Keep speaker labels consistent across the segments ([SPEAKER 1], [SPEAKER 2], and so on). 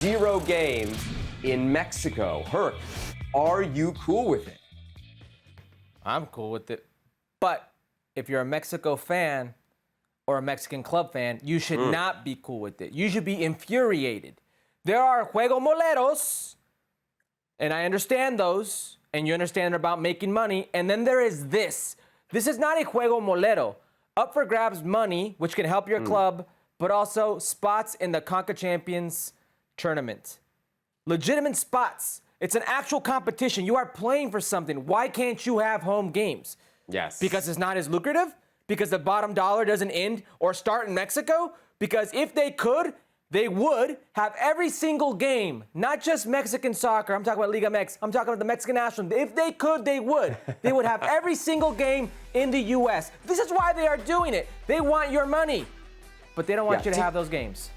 [SPEAKER 1] 0 games in Mexico. Herc, are you cool with it?
[SPEAKER 2] I'm cool with it. But if you're a Mexico fan or a Mexican club fan, you should not be cool with it. You should be infuriated. There are juego moleros, and I understand those, and you understand about making money, and then there is this. This is not a juego molero. Up for grabs money, which can help your club, but also spots in the CONCACAF Champions tournament. Legitimate spots. It's an actual competition. You are playing for something. Why can't you have home games?
[SPEAKER 1] Yes.
[SPEAKER 2] Because it's not as lucrative? Because the bottom dollar doesn't end or start in Mexico? Because if they could, they would have every single game, not just Mexican soccer. I'm talking about Liga MX. I'm talking about the Mexican national. If they could, they would. They would have every single game in the U.S. This is why they are doing it. They want your money, but they don't want you to have those games.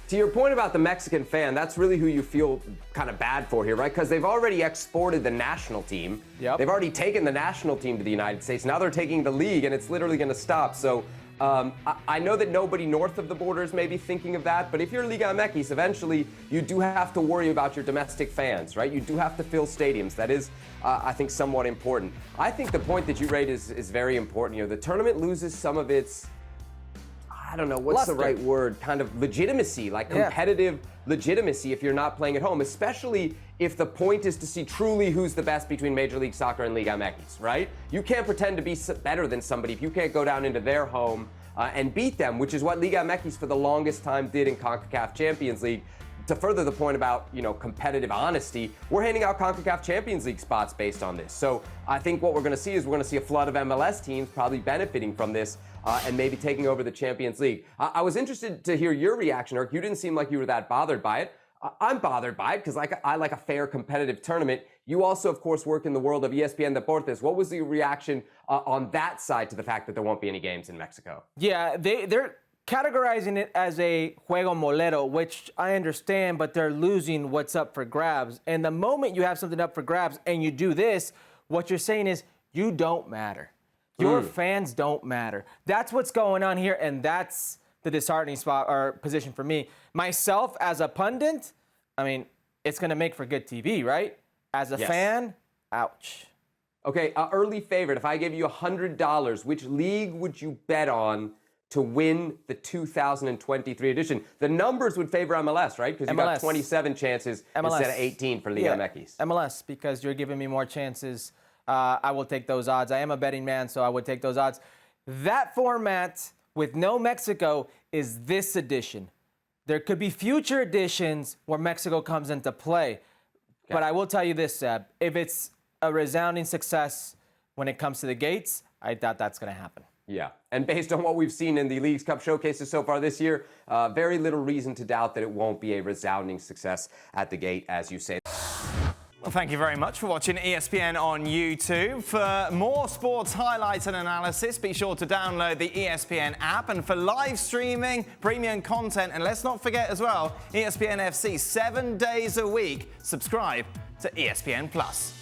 [SPEAKER 1] To your point about the Mexican fan, that's really who you feel kind of bad for here, right? Because they've already exported the national team.
[SPEAKER 2] Yep.
[SPEAKER 1] They've already taken the national team to the United States. Now they're taking the league, and it's literally going to stop. So I know that nobody north of the border is maybe thinking of that, but if you're Liga MX, eventually you do have to worry about your domestic fans, right? You do have to fill stadiums. That is, I think, somewhat important. I think the point that you raised is very important. You know, the tournament loses some of its, I don't know, what's the right word, kind of legitimacy, like competitive legitimacy if you're not playing at home, especially if the point is to see truly who's the best between Major League Soccer and Liga MX, right? You can't pretend to be better than somebody if you can't go down into their home and beat them, which is what Liga MX for the longest time did in CONCACAF Champions League. To further the point about, you know, competitive honesty, we're handing out CONCACAF Champions League spots based on this. So I think what we're going to see is we're going to see a flood of MLS teams probably benefiting from this and maybe taking over the Champions League. I was interested to hear your reaction, Herc. You didn't seem like you were that bothered by it. I'm bothered by it because I like a fair competitive tournament. You also, of course, work in the world of ESPN Deportes. What was the reaction on that side to the fact that there won't be any games in Mexico?
[SPEAKER 2] Yeah, they're categorizing it as a juego molero, which I understand, but they're losing what's up for grabs. And the moment you have something up for grabs and you do this, what you're saying is you don't matter. Your fans don't matter. That's what's going on here, and that's the disheartening spot or position for me. Myself, as a pundit, I mean, it's going to make for good TV, right? As a fan, ouch.
[SPEAKER 1] Okay, early favorite. If I gave you $100, which league would you bet on to win the 2023 edition? The numbers would favor MLS, right? Because you got 27 chances instead of 18 for Liga MX.
[SPEAKER 2] MLS, because you're giving me more chances. I will take those odds. I am a betting man, so I would take those odds. That format with no Mexico is this edition. There could be future editions where Mexico comes into play. Okay. But I will tell you this, Seb. If it's a resounding success when it comes to the gates, I doubt that's going to happen.
[SPEAKER 1] Yeah, and based on what we've seen in the Leagues Cup showcases so far this year, very little reason to doubt that it won't be a resounding success at the gate, as you say.
[SPEAKER 3] Well, thank you very much for watching ESPN on YouTube. For more sports highlights and analysis, be sure to download the ESPN app. And for live streaming, premium content, and let's not forget as well, ESPN FC 7 days a week, subscribe to ESPN Plus.